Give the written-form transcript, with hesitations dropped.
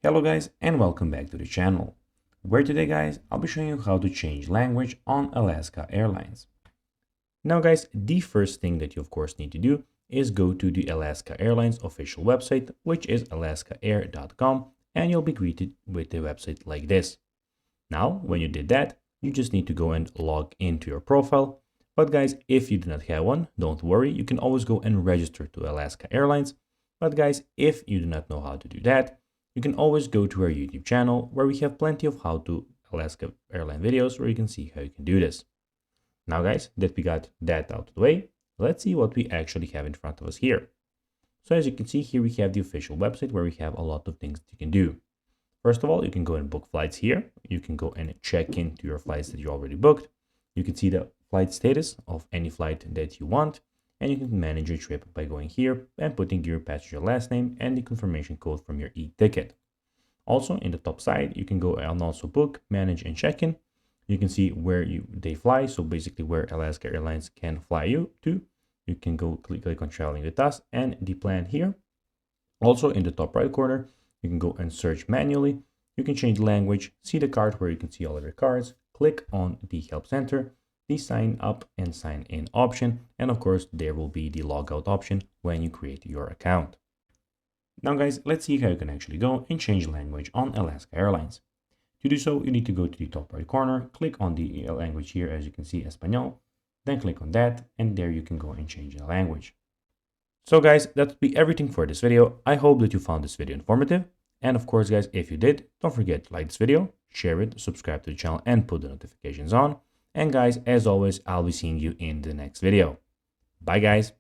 Hello guys and welcome back to the channel, where today guys I'll be showing you how to change language on Alaska Airlines. Now guys, the first thing that you of course need to do is go to the Alaska Airlines official website, which is alaskaair.com, and you'll be greeted with the website like this. Now when you did that, you just need to go and log into your profile. But guys, if you do not have one, don't worry, you can always go and register to Alaska Airlines. But guys, if you do not know how to do that, you can always go to our YouTube channel, where we have plenty of how to Alaska Airline videos where you can see how you can do this. Now guys, that we got that out of the way, let's see what we actually have in front of us here. So as you can see here, we have the official website where we have a lot of things that you can do. First of all, you can go and book flights here. You can go and check into your flights that you already booked. You can see the flight status of any flight that you want. And you can manage your trip by going here and putting your passenger last name and the confirmation code from your e-ticket. Also, in the top side, you can go and also book, manage, and check-in. You can see where they fly, so basically where Alaska Airlines can fly you to. You can go click on traveling with us and the plan here. Also, in the top right corner, you can go and search manually. You can change language, see the card where you can see all of your cards, click on the help center, the sign up and sign in option, and of course there will be the logout option when you create your account. Now guys, let's see how you can actually go and change language on Alaska Airlines. To do so, you need to go to the top right corner, click on the language here, as you can see, Espanol, then click on that, and there you can go and change the language. So guys, that would be everything for this video. I hope that you found this video informative, and of course guys, if you did, don't forget to like this video, share it, subscribe to the channel, and put the notifications on. And guys, as always, I'll be seeing you in the next video. Bye guys.